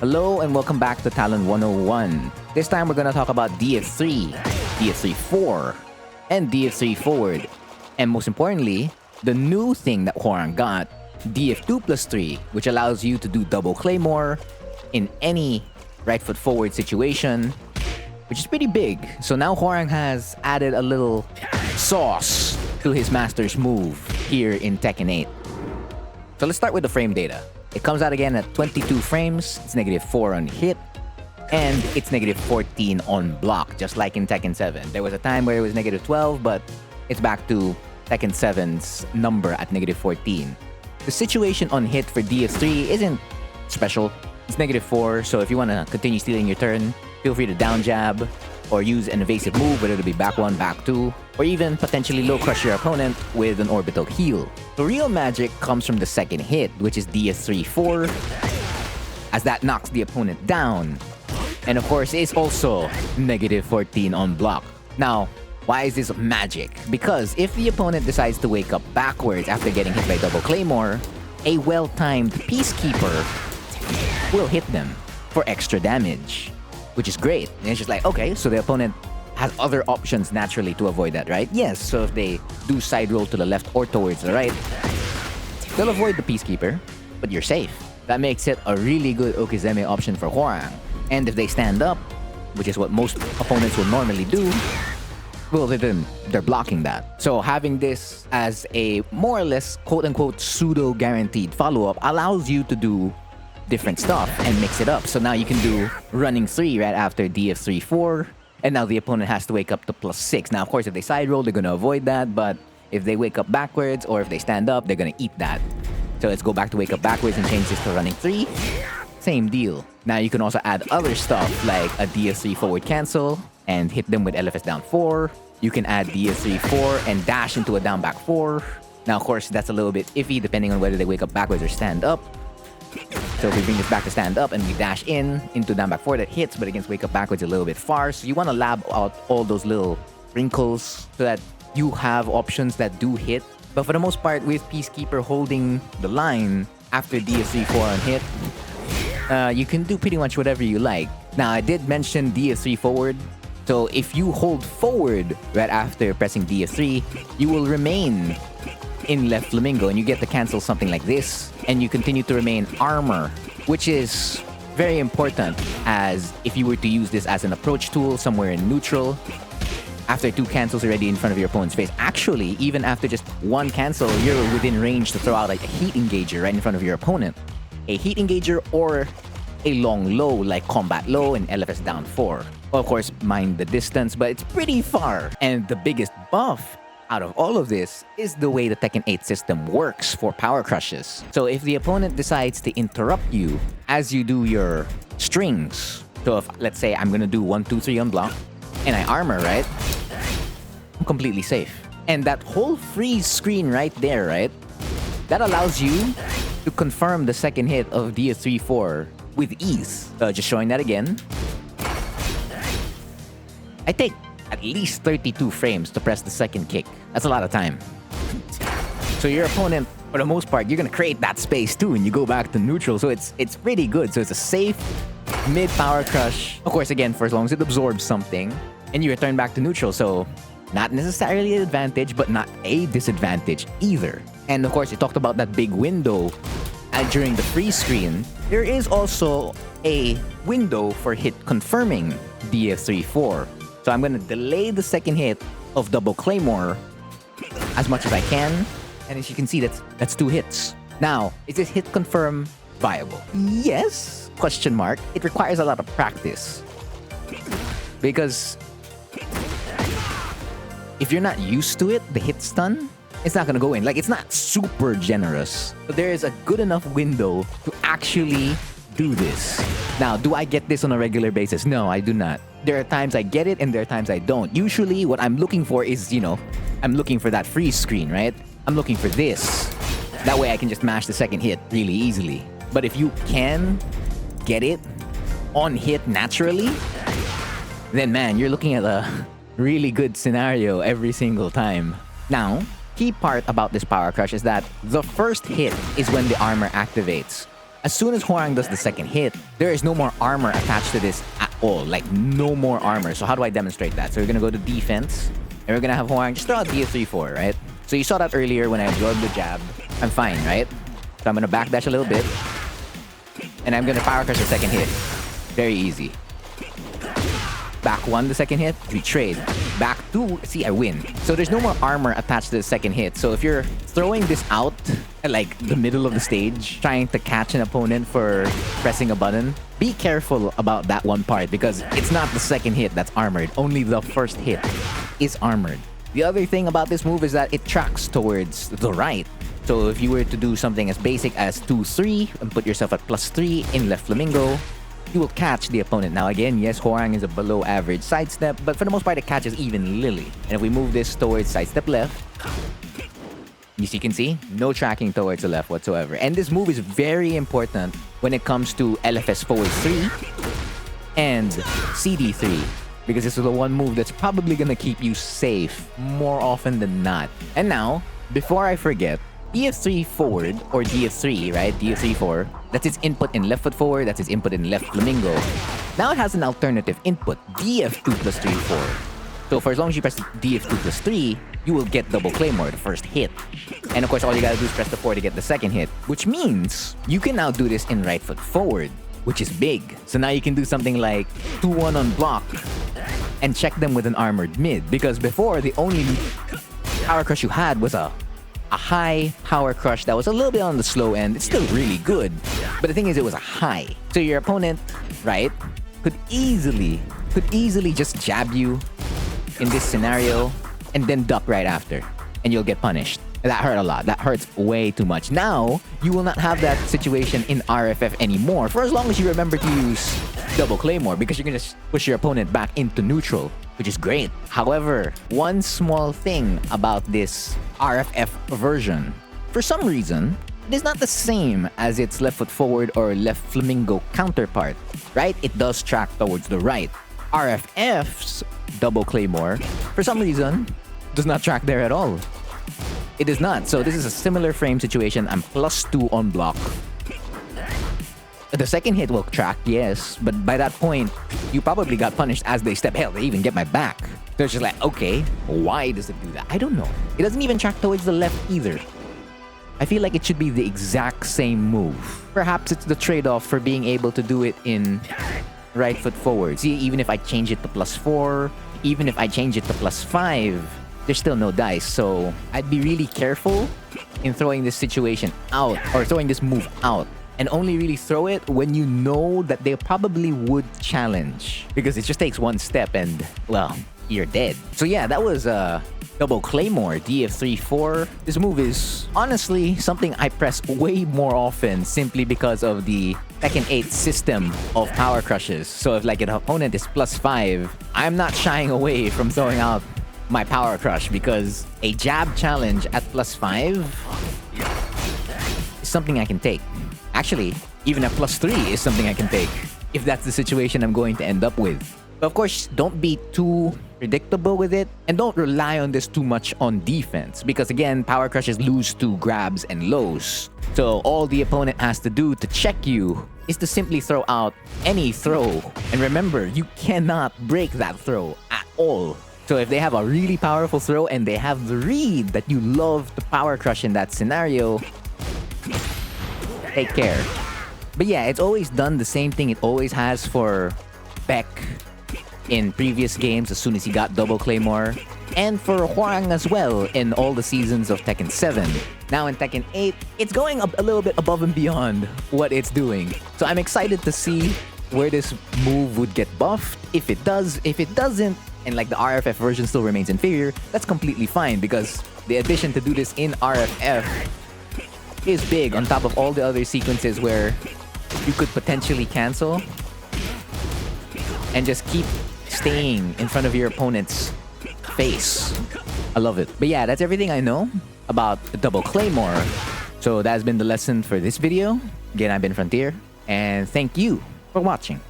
Hello and welcome back to Talon 101. This time we're gonna talk about DF3, DF3-4, and DF3 Forward. And most importantly, the new thing that Hwoarang got, DF+3, which allows you to do double claymore in any right foot forward situation, which is pretty big. So now Hwoarang has added a little sauce to his master's move here in Tekken 8. So let's start with the frame data. It comes out again at 22 frames, it's -4 on hit, and it's -14 on block, just like in Tekken 7. There was a time where it was -12, but it's back to Tekken 7's number at -14. The situation on hit for DF3 isn't special. It's -4, so if you want to continue stealing your turn, feel free to down jab or use an evasive move, whether it'll be back 1, back 2, or even potentially low crush your opponent with an orbital heal. The real magic comes from the second hit, which is DF3-4, as that knocks the opponent down. And of course, it's also -14 on block. Now, why is this magic? Because if the opponent decides to wake up backwards after getting hit by double claymore, a well-timed Peacekeeper will hit them for extra damage, which is great. And it's just like, okay, so the opponent has other options naturally to avoid that, right? Yes, so if they do side roll to the left or towards the right, they'll avoid the Peacekeeper, but you're safe. That makes it a really good Okizeme option for Hwoarang. And if they stand up, which is what most opponents will normally do, well, they're blocking that. So having this as a more or less quote-unquote pseudo-guaranteed follow-up allows you to do different stuff and mix it up. So now you can do running 3 right after DF3-4, and now the opponent has to wake up to +6. Now, of course, if they side roll, they're going to avoid that, but if they wake up backwards or if they stand up, they're going to eat that. So let's go back to wake up backwards and change this to running 3. Same deal. Now you can also add other stuff like a DF3 forward cancel and hit them with LFS down 4. You can add DF3-4 and dash into a down back 4. Now, of course, that's a little bit iffy depending on whether they wake up backwards or stand up. So if we bring this back to stand up and we dash into down back 4, that hits, but against wake up backwards a little bit far. So you want to lab out all those little wrinkles so that you have options that do hit. But for the most part, with Peacekeeper holding the line after DF3-4 on hit, you can do pretty much whatever you like. Now, I did mention DF3 forward. So if you hold forward right after pressing DF3, you will remain in left flamingo and you get to cancel something like this, and you continue to remain armor, which is very important, as if you were to use this as an approach tool somewhere in neutral, after 2 cancels already in front of your opponent's face. Actually, even after just 1 cancel, you're within range to throw out like a heat engager right in front of your opponent. A heat engager or a long low like combat low and LFS down 4. Well, of course, mind the distance, but it's pretty far. And the biggest buff out of all of this is the way the Tekken 8 system works for Powercrushes. So if the opponent decides to interrupt you as you do your strings, so if, let's say, I'm gonna do 1, 2, 3 on block, and I armor, right? I'm completely safe. And that whole freeze screen right there, right? That allows you to confirm the second hit of DF3-4 with ease. Just showing that again. I take at least 32 frames to press the second kick. That's a lot of time. So your opponent, for the most part, you're gonna create that space too, and you go back to neutral. So it's pretty good. So it's a safe mid power crush. Of course, again, for as long as it absorbs something, and you return back to neutral. So not necessarily an advantage, but not a disadvantage either. And of course, you talked about that big window during the freeze screen. There is also a window for hit confirming DF3-4. So I'm going to delay the second hit of double claymore as much as I can. And as you can see, that's 2 hits. Now, is this hit confirm viable? Yes? Question mark. It requires a lot of practice. Because if you're not used to it, the hit stun, it's not going to go in. Like, it's not super generous. But there is a good enough window to actually do this. Now, do I get this on a regular basis? No, I do not. There are times I get it and there are times I don't. Usually what I'm looking for is, I'm looking for that freeze screen, right? I'm looking for this. That way I can just mash the second hit really easily. But if you can get it on hit naturally, then man, you're looking at a really good scenario every single time. Now, key part about this Power Crush is that the first hit is when the armor activates. as soon as Hwoarang does the second hit, there is no more armor attached to this at all. Like, no more armor. So how do I demonstrate that? So we're gonna go to defense, and we're gonna have Hwoarang just throw out DF+3 right? So you saw that earlier when I absorbed the jab. I'm fine, right? So I'm gonna backdash a little bit, and I'm gonna power crush the second hit. Very easy. Back 1 the second hit, we trade. Back 2, see, I win. So there's no more armor attached to the second hit. So if you're throwing this out at like the middle of the stage, trying to catch an opponent for pressing a button, be careful about that one part because it's not the second hit that's armored. Only the first hit is armored. The other thing about this move is that it tracks towards the right. So if you were to do something as basic as 2-3 and put yourself at +3 in left flamingo, you will catch the opponent. Now again, yes, Hwoarang is a below average sidestep, but for the most part it catches even Lily. And if we move this towards sidestep left, as you can see, no tracking towards the left whatsoever. And this move is very important when it comes to LFS forward 3 and CD3. Because this is the one move that's probably gonna keep you safe more often than not. And now, before I forget, DF3 forward, or DF3, right? DF3-4, that's its input in left foot forward, that's its input in left flamingo. Now it has an alternative input, DF2+3-4. So for as long as you press DF2+3, you will get double claymore, the first hit. And of course, all you gotta do is press the 4 to get the second hit, which means you can now do this in right foot forward, which is big. So now you can do something like 2-1 on block and check them with an armored mid. Because before, the only power crush you had was a high power crush that was a little bit on the slow end. It's still really good, but the thing is, it was a high. So your opponent, right, could easily just jab you in this scenario and then duck right after, and you'll get punished. That hurt a lot. That hurts way too much. Now, you will not have that situation in RFF anymore for as long as you remember to use double claymore, because you're gonna push your opponent back into neutral, which is great. However, one small thing about this RFF version, for some reason, it is not the same as its left foot forward or left flamingo counterpart, right? It does track towards the right. RFF's double claymore, for some reason, does not track there at all. It is not. So this is a similar frame situation. I'm +2 on block. The second hit will track, yes, but by that point, you probably got punished as they step. Hell, they even get my back. So it's just like, okay, why does it do that? I don't know. It doesn't even track towards the left either. I feel like it should be the exact same move. Perhaps it's the trade-off for being able to do it in right foot forward. See, even if I change it to +4, even if I change it to +5, there's still no dice. So I'd be really careful in throwing this situation out, or throwing this move out. And only really throw it when you know that they probably would challenge. Because it just takes one step and, well, you're dead. So yeah, that was double claymore, DF3-4. This move is honestly something I press way more often simply because of the Tekken 8 system of power crushes. So if like an opponent is +5, I'm not shying away from throwing out my power crush, because a jab challenge at +5 is something I can take. Actually, even a +3 is something I can take if that's the situation I'm going to end up with. But of course, don't be too predictable with it, and don't rely on this too much on defense, because again, power crushes lose to grabs and lows. So all the opponent has to do to check you is to simply throw out any throw. And remember, you cannot break that throw at all. So if they have a really powerful throw and they have the read that you love to power crush in that scenario, take care. But yeah, it's always done the same thing it always has for Beck in previous games as soon as he got double claymore, and for Hwoarang as well in all the seasons of Tekken 7. Now in Tekken 8, it's going a little bit above and beyond what it's doing. So I'm excited to see where this move would get buffed. If it does, if it doesn't, and like the RFF version still remains inferior, that's completely fine, because the addition to do this in RFF is big on top of all the other sequences where you could potentially cancel and just keep staying in front of your opponent's face. I love it. But yeah, that's everything I know about the double claymore. So that's been the lesson for this video. Again, I've been Frontier, and thank you for watching.